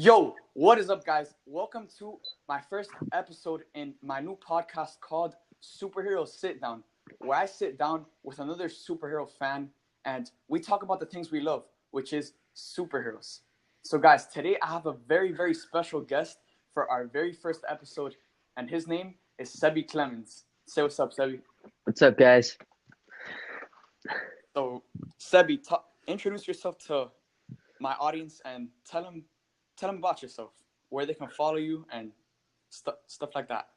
Yo, what is up, guys? Welcome to my first episode in my new podcast called Superhero Sit-Down, where I sit down with another superhero fan and we talk about the things we love, which is superheroes. So, guys, today I have a very, very special guest for our very first episode, and his name is Sebby Clemens. Say what's up, Sebby. What's up, guys? So, Sebby, introduce yourself to my audience and tell them about yourself, where they can follow you and stuff like that.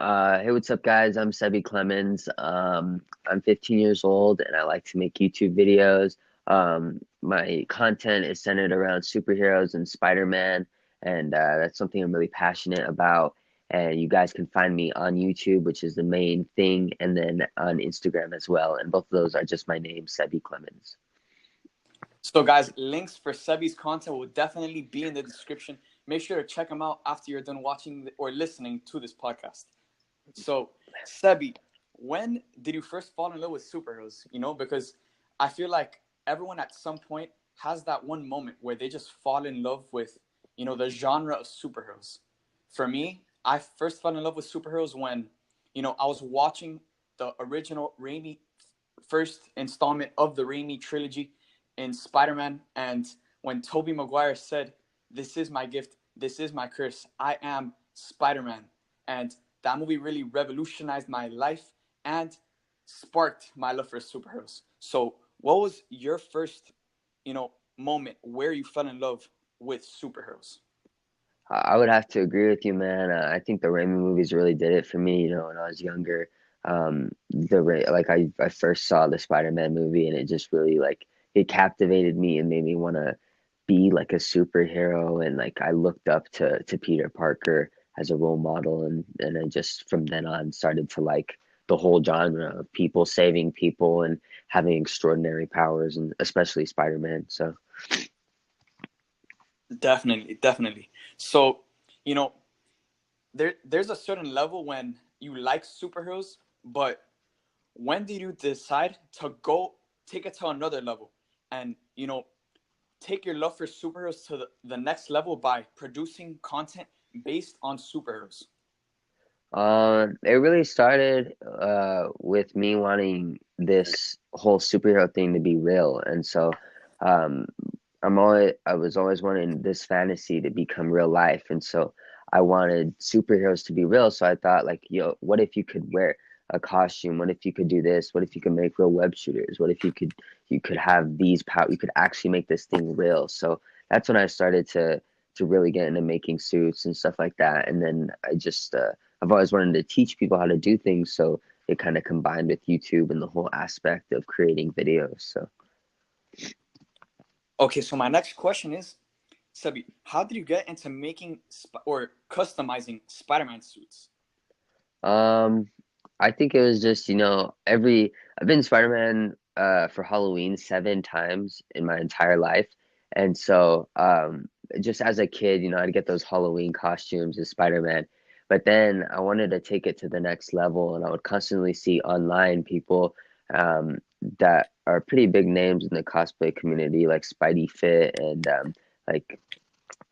Hey, what's up, guys? I'm Sebby Clemens. I'm 15 years old, and I like to make YouTube videos. My content is centered around superheroes and SpiderMan, and that's something I'm really passionate about. And you guys can find me on YouTube, which is the main thing, and then on Instagram as well. And both of those are just my name, Sebby Clemens. So, guys, links for Sebby's content will definitely be in the description. Make sure to check them out after you're done watching or listening to this podcast. So, Sebby, when did you first fall in love with superheroes? Because I feel like everyone at some point has that one moment where they just fall in love with, the genre of superheroes. For me, I first fell in love with superheroes when, I was watching the original first installment of the Raimi trilogy in Spider-Man, and when Tobey Maguire said, "This is my gift, this is my curse, I am Spider-Man," and that movie really revolutionized my life and sparked my love for superheroes. So, what was your first, moment where you fell in love with superheroes? I would have to agree with you, man. I think the Raimi movies really did it for me. When I was younger, I first saw the Spider-Man movie, and it just really it captivated me and made me want to be like a superhero. And I looked up to Peter Parker as a role model, and I just from then on started to like the whole genre of people saving people and having extraordinary powers, and especially Spider-Man. So. Definitely. So, there's a certain level when you like superheroes, but when did you decide to go take it to another level and, take your love for superheroes to the next level by producing content based on superheroes? It really started with me wanting this whole superhero thing to be real, and so um, I was always wanting this fantasy to become real life, and so I wanted superheroes to be real. So I thought, what if you could wear a costume? What if you could do this? What if you could make real web shooters? What if you could have these power? You could actually make this thing real. So that's when I started to really get into making suits and stuff like that. And then I've always wanted to teach people how to do things, so it kind of combined with YouTube and the whole aspect of creating videos. So. Okay, so my next question is, Sebby, how did you get into making or customizing Spider-Man suits? I think it was just, I've been Spider-Man for Halloween 7 times in my entire life. And so just as a kid, I'd get those Halloween costumes as Spider-Man. But then I wanted to take it to the next level, and I would constantly see online people that are pretty big names in the cosplay community, like Spidey Fit and like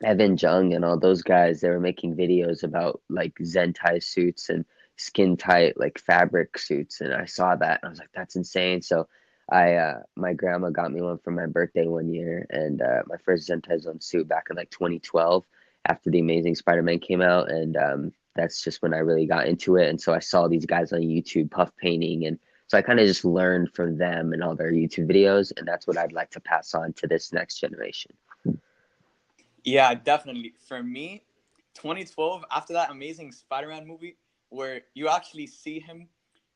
Evan Jung and all those guys. They were making videos about like Zentai suits and skin tight like fabric suits, and I saw that and I was like, that's insane. So my grandma got me one for my birthday one year, and my first Zentai Zone suit back in like 2012 after the Amazing Spider-Man came out, and that's just when I really got into it. And so I saw these guys on YouTube puff painting, and so I kind of just learned from them and all their YouTube videos, and that's what I'd like to pass on to this next generation. Yeah, definitely. For me, 2012, after that Amazing Spider-Man movie, where you actually see him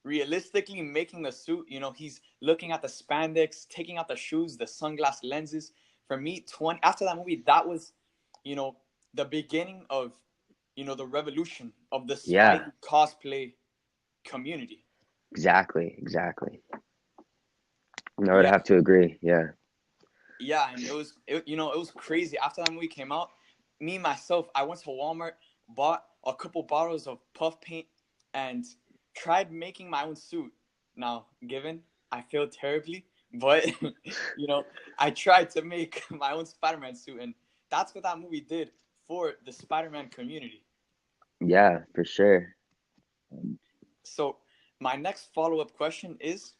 realistically making the suit, he's looking at the spandex, taking out the shoes, the sunglass lenses. For me, after that movie, that was, the beginning of, the revolution of the Yeah, Spidey cosplay community. exactly. I would Yeah, have to agree. Yeah. yeah, and it was crazy. After that movie came out, me myself, I went to Walmart, bought a couple bottles of puff paint, and tried making my own suit. Now, given I failed terribly, but I tried to make my own Spider-Man suit, and that's what that movie did for the Spider-Man community. Yeah, for sure. So my next follow-up question is,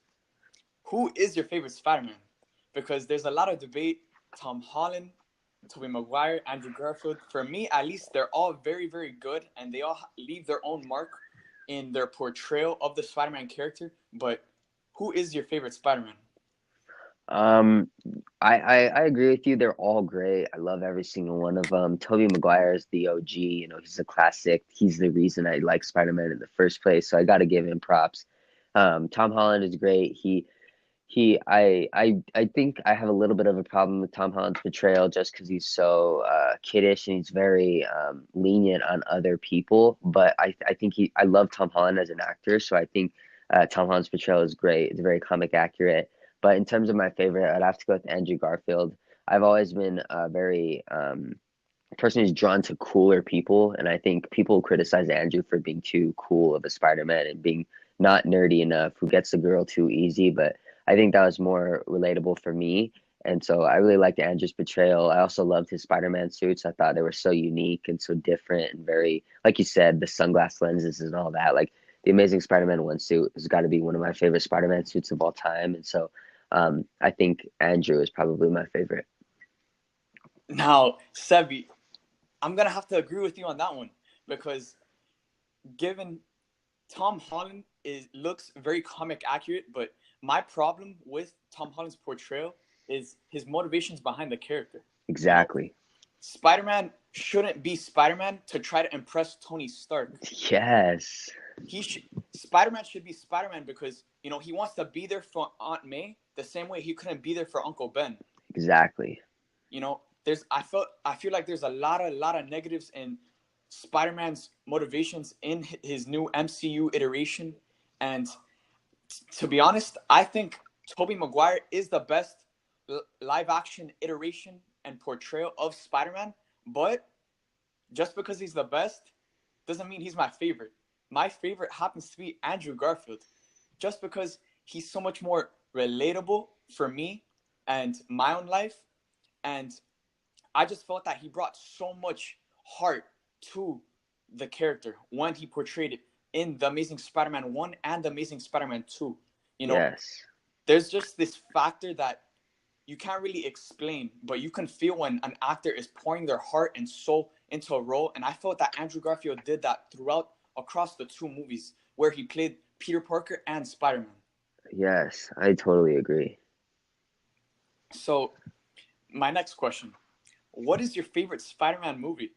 who is your favorite Spider-Man? Because there's a lot of debate. Tom Holland, Tobey Maguire, Andrew Garfield. For me, at least, they're all very, very good, and they all leave their own mark in their portrayal of the Spider-Man character. But who is your favorite Spider-Man? Um, I agree with you. They're all great. I love every single one of them. Tobey Maguire is the OG. You know, he's a classic. He's the reason I like Spider-Man in the first place. So I got to give him props. Tom Holland is great. I think I have a little bit of a problem with Tom Holland's portrayal just because he's so kiddish and he's very lenient on other people. But I think I love Tom Holland as an actor, so I think Tom Holland's portrayal is great. It's very comic accurate. But in terms of my favorite, I'd have to go with Andrew Garfield. I've always been very a person who's drawn to cooler people, and I think people criticize Andrew for being too cool of a Spider-Man and being not nerdy enough, who gets the girl too easy. But I think that was more relatable for me. And so I really liked Andrew's portrayal. I also loved his Spider-Man suits. I thought they were so unique and so different and very, like you said, the sunglass lenses and all that. Like the Amazing Spider-Man 1 suit has got to be one of my favorite Spider-Man suits of all time. And so I think Andrew is probably my favorite. Now, Sebby, I'm going to have to agree with you on that one because given Tom Holland looks very comic accurate, but my problem with Tom Holland's portrayal is his motivations behind the character. Exactly. You know, Spider-Man shouldn't be Spider-Man to try to impress Tony Stark. Yes. Spider-Man should be Spider-Man because, you know, he wants to be there for Aunt May the same way he couldn't be there for Uncle Ben. Exactly. You know, I feel like there's a lot of negatives in Spider-Man's motivations in his new MCU iteration. And to be honest, I think Tobey Maguire is the best live-action iteration and portrayal of Spider-Man. But just because he's the best doesn't mean he's my favorite. My favorite happens to be Andrew Garfield, just because he's so much more relatable for me and my own life. And I just felt that he brought so much heart to the character when he portrayed it in The Amazing Spider-Man 1 and The Amazing Spider-Man 2. You know, yes. There's just this factor that you can't really explain, but you can feel when an actor is pouring their heart and soul into a role. And I felt that Andrew Garfield did that across the two movies where he played Peter Parker and Spider-Man. Yes, I totally agree. So, my next question. What is your favorite Spider-Man movie?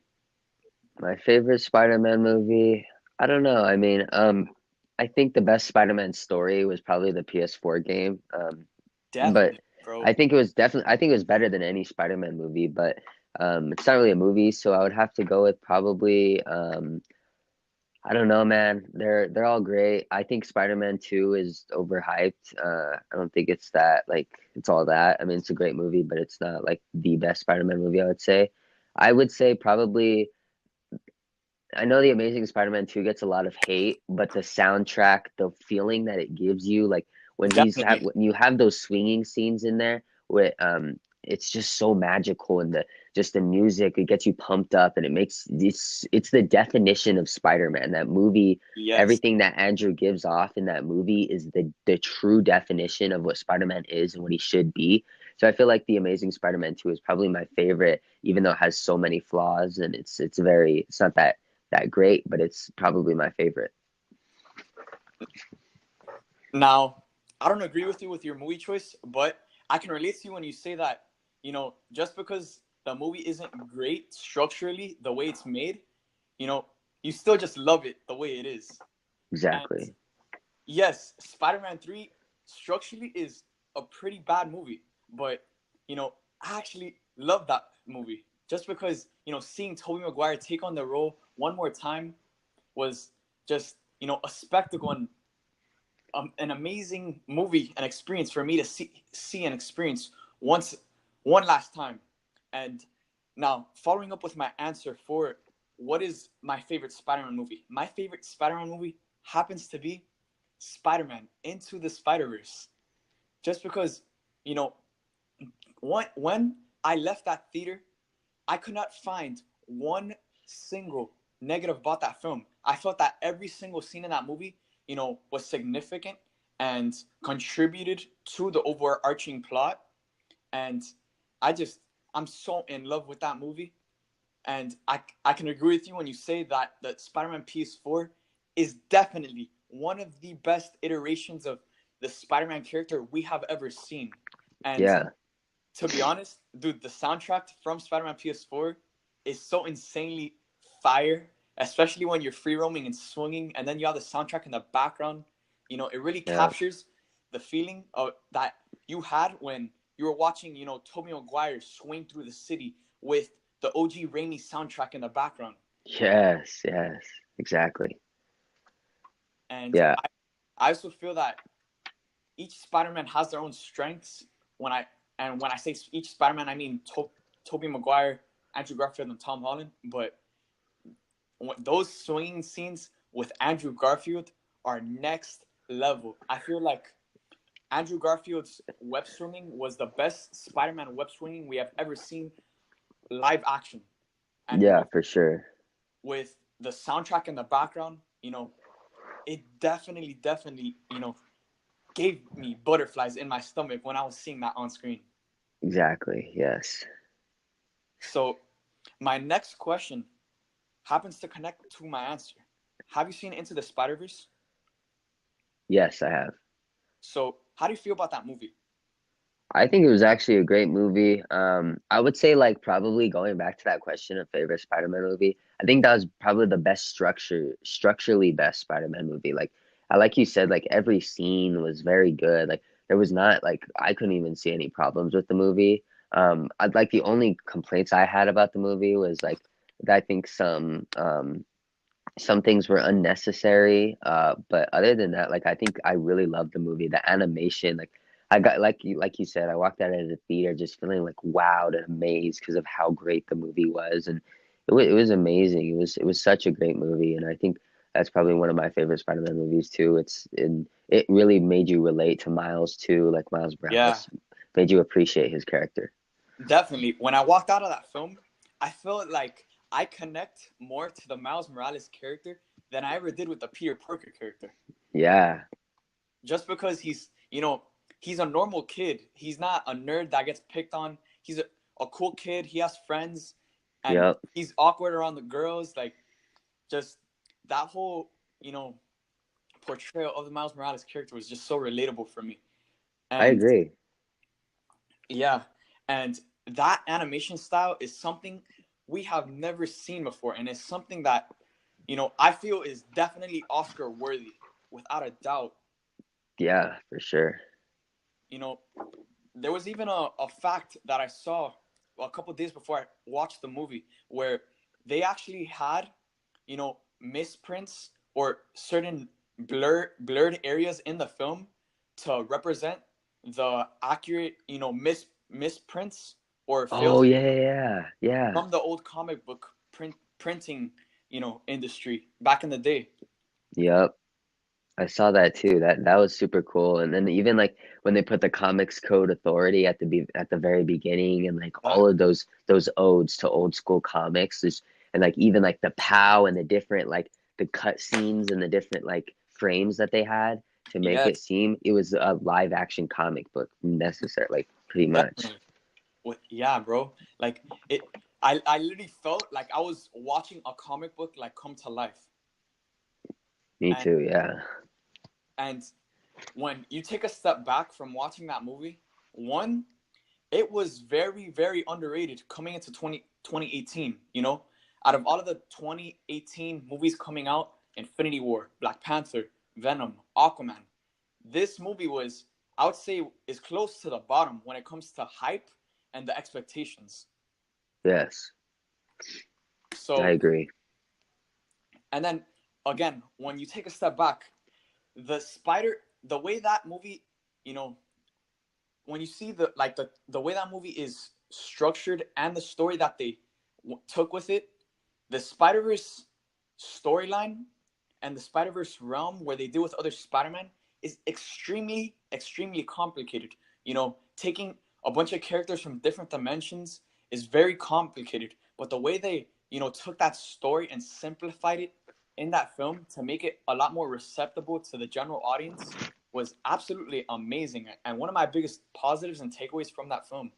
My favorite Spider-Man movie, I don't know. I mean, I think the best Spider-Man story was probably the PS4 game. But Definitely, bro. I think it was better than any Spider-Man movie, but it's not really a movie, so I would have to go with probably I don't know, man. They're all great. I think Spider-Man 2 is overhyped. I don't think it's that like it's all that. I mean, it's a great movie, but it's not like the best Spider-Man movie, I would say. I would say probably I know The Amazing Spider-Man 2 gets a lot of hate, but the soundtrack, the feeling that it gives you, like Definitely. when you have those swinging scenes in there, where it's just so magical and the music, it gets you pumped up and it's the definition of Spider-Man. That movie, Yes. everything that Andrew gives off in that movie is the true definition of what Spider-Man is and what he should be. So I feel like The Amazing Spider-Man 2 is probably my favorite, even though it has so many flaws and it's not that great, but it's probably my favorite. Now, I don't agree with you with your movie choice, but I can relate to you when you say that, you know, just because the movie isn't great structurally, the way it's made, you know, you still just love it the way it is. And Exactly. yes, Spider-Man 3 structurally is a pretty bad movie, but, you know, I actually love that movie just because, you know, seeing Tobey Maguire take on the role one more time was just, you know, a spectacle and an amazing movie and experience for me to see and experience one last time. And now, following up with my answer for what is my favorite Spider-Man movie, my favorite Spider-Man movie happens to be Spider-Man Into the Spider-Verse. Just because, you know, when I left that theater I could not find one single negative about that film. I felt that every single scene in that movie, was significant and contributed to the overarching plot. And I just, I'm so in love with that movie. And I can agree with you when you say that the Spider-Man PS4 is definitely one of the best iterations of the Spider-Man character we have ever seen. And Yeah. to be honest, dude, the soundtrack from Spider-Man PS4 is so insanely fire, especially when you're free roaming and swinging, and then you have the soundtrack in the background. It really Yeah. captures the feeling of that you had when you were watching, Tobey Maguire swing through the city with the OG Raimi soundtrack in the background. Yes, yes, exactly. And Yeah, I also feel that each Spider-Man has their own strengths. When I say each Spider-Man, I mean Tobey Maguire, Andrew Garfield, and Tom Holland. But those swinging scenes with Andrew Garfield are next level. I feel like Andrew Garfield's web swinging was the best Spider-Man web swinging we have ever seen live action. And yeah, for sure. with the soundtrack in the background, it definitely, gave me butterflies in my stomach when I was seeing that on screen. Exactly. Yes. So my next question happens to connect to my answer. Have you seen Into the Spider-Verse? Yes, I have. So how do you feel about that movie? I think it was actually a great movie. I would say like probably going back to that question of favorite Spider-Man movie, I think that was probably the best structurally best Spider-Man movie. Like you said, like every scene was very good. Like there was not like I couldn't even see any problems with the movie. I'd like the only complaints I had about the movie was like I think some things were unnecessary. But other than that, like I think I really loved the movie. The animation, like I got like you said, I walked out of the theater just feeling like wowed and amazed because of how great the movie was, and it was amazing. It was such a great movie, and I think that's probably one of my favorite Spider-Man movies too. It really made you relate to Miles too, like Miles Yeah, Morales, made you appreciate his character. definitely. When I walked out of that film, I felt like I connect more to the Miles Morales character than I ever did with the Peter Parker character. Yeah. Just because he's a normal kid. He's not a nerd that gets picked on. He's a cool kid. He has friends, and Yep. he's awkward around the girls. Like, just that whole, portrayal of the Miles Morales character was just so relatable for me. I And agree. yeah, and that animation style is something we have never seen before, and it's something that, I feel is definitely Oscar worthy, without a doubt. Yeah, for sure. You know, there was even a fact that I saw a couple days before I watched the movie where they actually had, misprints or certain blurred areas in the film to represent the accurate, misprints or Oh failed yeah, yeah, yeah. from the old comic book printing, industry back in the day. Yep. I saw that too. That was super cool. And then even like when they put the Comics Code Authority at the very beginning and like all of those odes to old school comics and like even like the POW and the different like the cut scenes and the different like frames that they had to make it Yes, seem it was a live action comic book necessary, like pretty much. definitely. Yeah, bro. Like it. I literally felt like I was watching a comic book like come to life. Me And too, yeah. and when you take a step back from watching that movie, one, it was very, very underrated coming into 2018. Out of all of the 2018 movies coming out, Infinity War, Black Panther, Venom, Aquaman, this movie was, I would say, is close to the bottom when it comes to hype and the expectations. Yes, I So, agree. and then again, when you take a step back, the way that movie, you know, when you see the way that movie is structured and the story that they took with it, the Spider Verse storyline and the Spider Verse realm where they deal with other Spider Man is extremely complicated. Taking a bunch of characters from different dimensions is very complicated, but the way they, took that story and simplified it in that film to make it a lot more receptible to the general audience was absolutely amazing, and one of my biggest positives and takeaways from that film.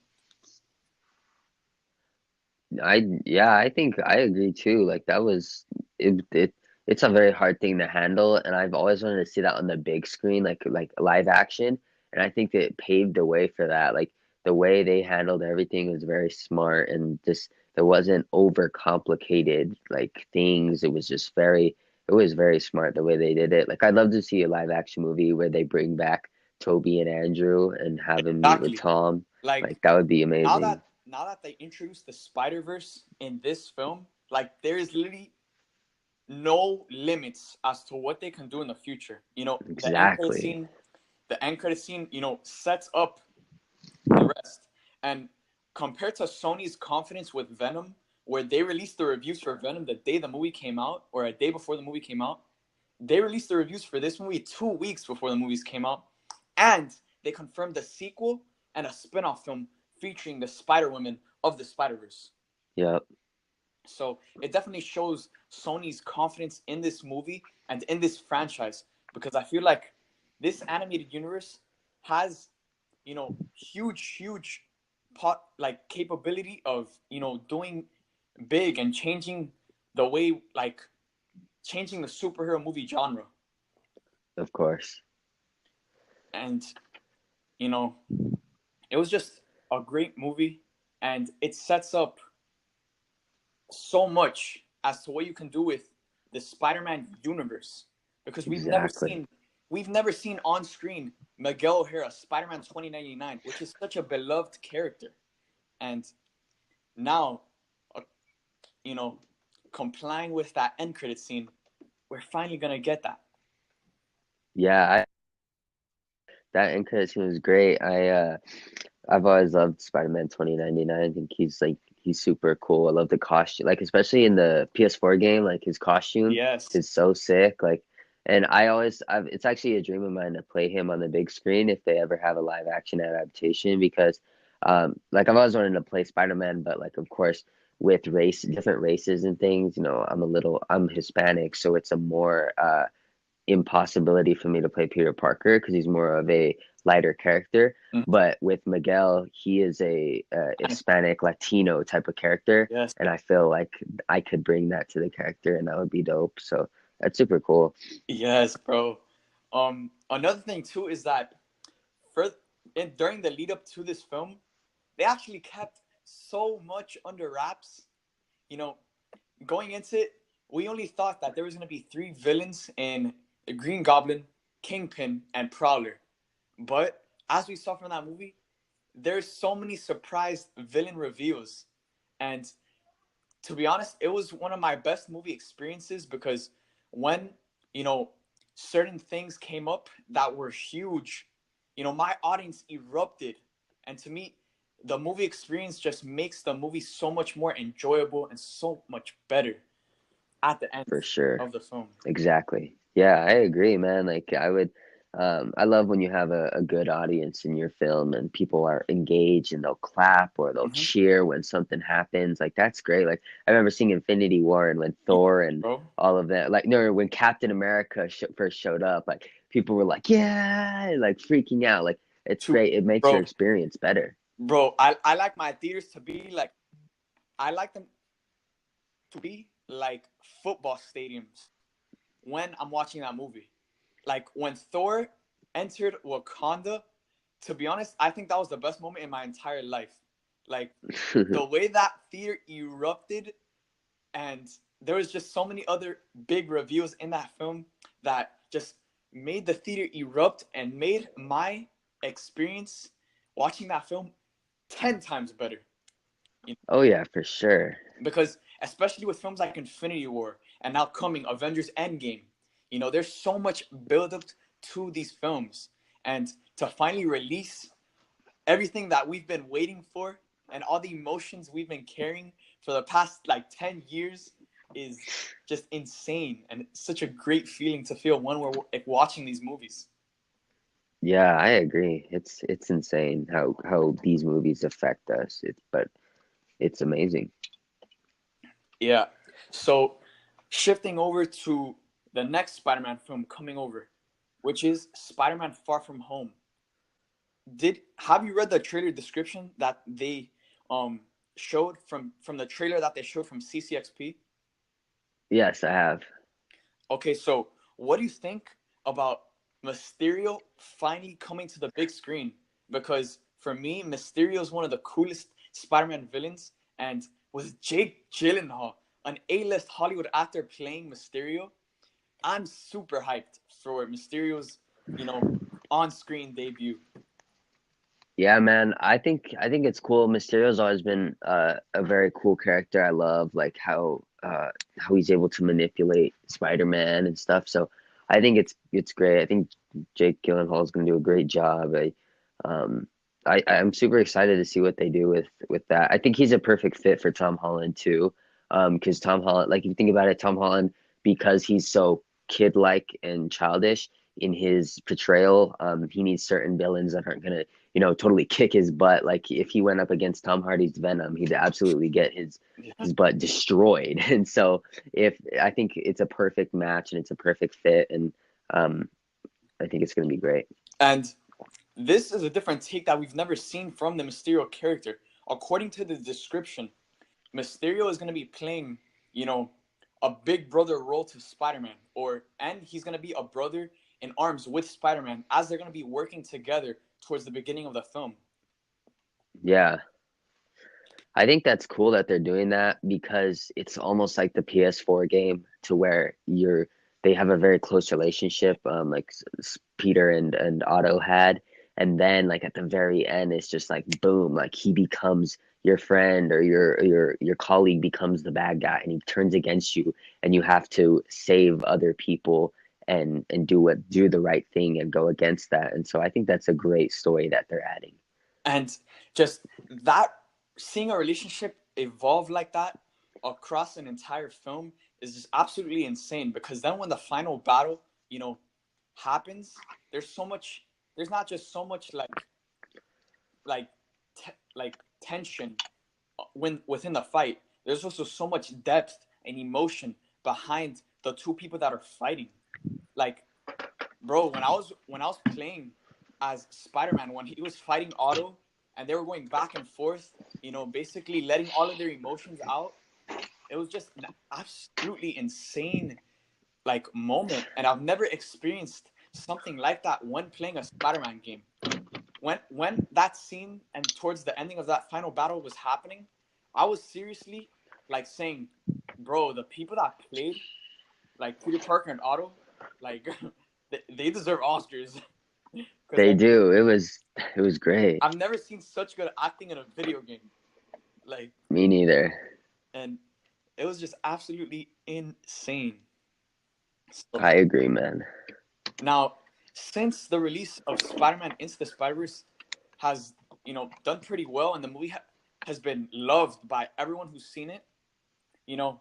I think I agree too. Like that was it's a very hard thing to handle, and I've always wanted to see that on the big screen, like live action. And I think that it paved the way for that. Like the way they handled everything was very smart, and just there wasn't over complicated like things. It was very smart the way they did it. Like I'd love to see a live action movie where they bring back Toby and Andrew and have him meet with Exactly. Tom. Like Like that would be now amazing. that now that they introduced the Spider-Verse in this film, like there is literally no limits as to what they can do in the future. Exactly. The end credit scene, sets up the rest. And compared to Sony's confidence with Venom, where they released the reviews for Venom the day the movie came out, or a day before the movie came out, they released the reviews for this movie 2 weeks before the movies came out, and they confirmed a sequel and a spin-off film featuring the Spider-Woman of the Spider-Verse. Yep. So it definitely shows Sony's confidence in this movie and in this franchise, because I feel like this animated universe has, huge capability of, doing big and changing the way, like changing the superhero movie genre. Of course. And, it was just a great movie, and it sets up so much as to what you can do with the Spider-Man universe, because Exactly. we've never seen on screen Miguel O'Hara, Spider-Man 2099, which is such a beloved character, and now, uh, you know, complying with that end credit scene, we're finally gonna get that. Yeah, that end credit scene was great. I've always loved Spider-Man 2099. I think he's super cool. I love the costume. Like especially in the PS4 game, like his costume Yes. is so sick. Like and it's actually a dream of mine to play him on the big screen if they ever have a live action adaptation because like I've always wanted to play Spider-Man, but like of course with different races and things, I'm Hispanic, so it's a more impossibility for me to play Peter Parker because he's more of a lighter character. Mhm. But with Miguel, he is a Hispanic Latino type of character, Yes. and I feel like I could bring that to the character, and that would be dope. So that's super cool. Yes, bro. Another thing too is that for during the lead up to this film, they actually kept so much under wraps. You know, going into it, we only thought that there was going to be three villains in the Green Goblin, Kingpin, and Prowler. But as we saw from that movie, there's so many surprise villain reveals. And to be honest, it was one of my best movie experiences because when, you know, certain things came up that were huge, my audience erupted. And to me, the movie experience just makes the movie so much more enjoyable and so much better at the end For sure. of the film. Exactly. Yeah, I agree, man. Like I love when you have a good audience in your film and people are engaged and they'll clap or they'll Mm-hmm. cheer when something happens. Like that's great. Like I remember seeing Infinity War and when Yeah, Thor and bro. all of that, like no, when Captain America first showed up, like people were like, yeah, like freaking out. Like it's To great. It makes your bro, experience better. bro, I like my theaters to be like I like them to be like football stadiums when I'm watching that movie. Like when Thor entered Wakanda, to be honest, I think that was the best moment in my entire life. Like the way that theater erupted, and there was just so many other big reveals in that film that just made the theater erupt and made my experience watching that film 10 times better. You know? Oh yeah, for sure. Because especially with films like Infinity War and now coming Avengers Endgame, there's so much build up to these films, and to finally release everything that we've been waiting for and all the emotions we've been carrying for the past like 10 years is just insane, and it's such a great feeling to feel when we're like, watching these movies. Yeah, I agree. It's insane how these movies affect us. But it's amazing. Yeah. So shifting over to the next Spider-Man film coming over, which is Spider-Man Far From Home. Have you read the trailer description that they showed from the trailer that they showed from CCXP? Yes, I have. Okay, so what do you think about Mysterio finally coming to the big screen? Because for me, Mysterio is one of the coolest Spider-Man villains, and with Jake Gyllenhaal, an A-list Hollywood actor playing Mysterio, I'm super hyped for Mysterio's, on-screen debut. Yeah, man. I think it's cool. Mysterio's always been a very cool character. I love like how he's able to manipulate Spider-Man and stuff. So I think it's great. I think Jake Gyllenhaal is going to do a great job. Um I'm super excited to see what they do with that. I think he's a perfect fit for Tom Holland too. Because Tom Holland, like if you think about it, Tom Holland, because he's so kid-like and childish in his portrayal, he needs certain villains that aren't gonna totally kick his butt. Like if he went up against Tom Hardy's Venom, he'd absolutely get Yeah. his butt destroyed. And so if I think it's a perfect match and it's a perfect fit, and um, I think it's going to be great. And this is a different take that we've never seen from the Mysterio character. According to the description, Mysterio is going to be playing, you know, a big brother role to Spider-Man, and he's going to be a brother in arms with Spider-Man as they're going to be working together towards the beginning of the film. Yeah, I think that's cool that they're doing that because it's almost like the PS4 game to where they have a very close relationship, like Peter and Otto had, and then like at the very end, it's just like boom, like he becomes your friend or your colleague becomes the bad guy and he turns against you, and you have to save other people and do the right thing and go against that. And so I think that's a great story that they're adding. And just that, seeing a relationship evolve like that across an entire film is just absolutely insane, because then when the final battle, you know, happens, there's so much, there's not just so much like like tension within the fight. There's also so much depth and emotion behind the two people that are fighting. Like, bro, when I was playing as Spider-Man, when he was fighting Otto and they were going back and forth, basically letting all of their emotions out, it was just an absolutely insane like moment, and I've never experienced something like that when playing a Spider-Man game. When that scene and towards the ending of that final battle was happening, I was seriously like saying, bro, the people that played like Peter Parker and Otto, like they deserve Oscars. Because They do. It was great. I've never seen such good acting in a video game. Like, Me neither. and it was just absolutely insane. So I agree, man. now, since the release of Spider-Man Into the Spider-Verse has, done pretty well, and the movie has been loved by everyone who's seen it, you know,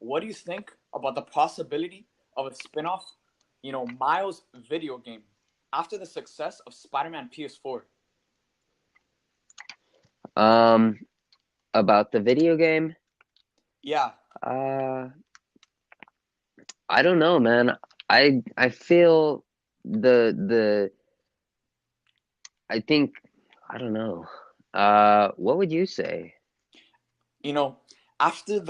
what do you think about the possibility of a spin-off, Miles video game after the success of Spider-Man PS4? Um, about the video game, Yeah, uh, I don't know, man. I feel the I think I don't know. What would you say? you know, after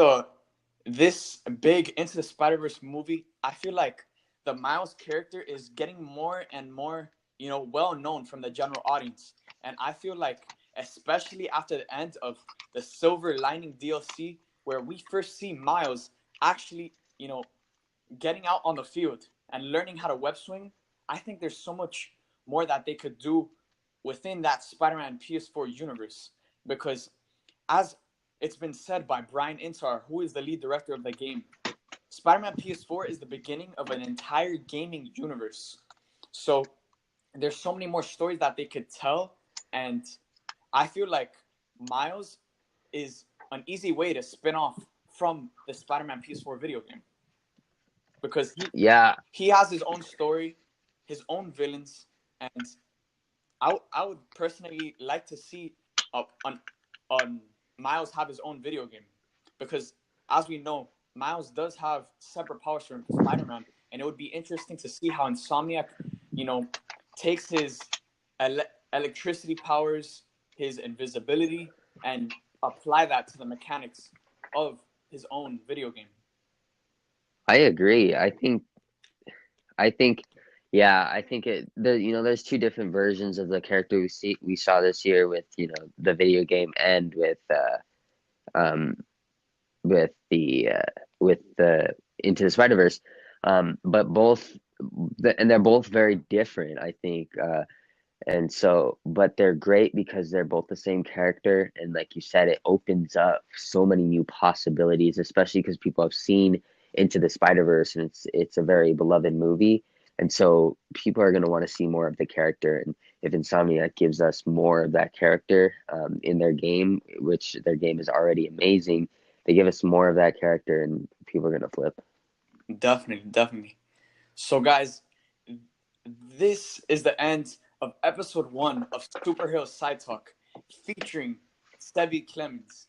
this big Into the Spider-Verse movie, I feel like the Miles character is getting more and more, well known from the general audience. And I feel like, especially after the end of the Silver Lining DLC, where we first see Miles actually, getting out on the field and learning how to web swing, I think there's so much more that they could do within that Spider-Man PS4 universe. Because as it's been said by Brian Intar, who is the lead director of the game, Spider-Man PS4 is the beginning of an entire gaming universe. So there's so many more stories that they could tell, and I feel like Miles is an easy way to spin off from the Spider-Man PS4 video game, because Yeah, he has his own story, his own villains, and I would personally like to see an Miles have his own video game, because as we know, Miles does have separate powers from Spider-Man, and it would be interesting to see how Insomniac, takes his electricity powers, his invisibility, and apply that to the mechanics of his own video game. I agree. I think, yeah, I think there's two different versions of the character we saw this year with, the video game and um, with the Into the Spider-Verse, but they're both very different, I think, but they're great because they're both the same character, and like you said, it opens up so many new possibilities, especially because people have seen Into the Spider-Verse, and it's a very beloved movie, and so people are going to want to see more of the character. And if Insomniac gives us more of that character in their game, which their game is already amazing, they give us more of that character, and people are going to flip. Definitely. So, guys, this is the end of episode 1 of Superhero Side Talk, featuring Sebby Clemens.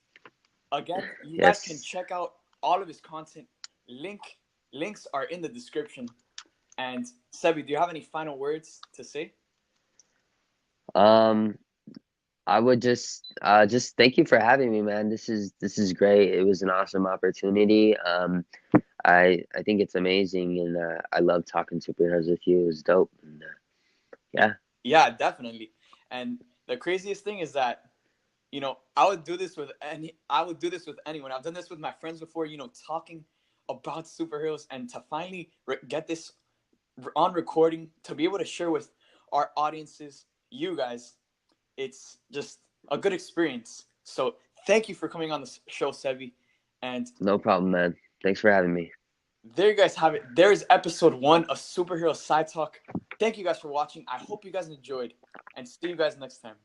Again, you guys can check out all of his content. Links are in the description. And Sebby, do you have any final words to say? I would just thank you for having me, man. This is great. It was an awesome opportunity. I think it's amazing, and I love talking superheroes with you. It was dope. And, yeah, definitely. And the craziest thing is that I would do this with anyone. I've done this with my friends before, talking about superheroes, and to finally get this on recording, to be able to share with our audiences, you guys, it's just a good experience. So thank you for coming on the show, Sebby. And no problem, man. Thanks for having me. There you guys have it. There is episode 1 of Superhero Side Talk. Thank you guys for watching. I hope you guys enjoyed, and see you guys next time.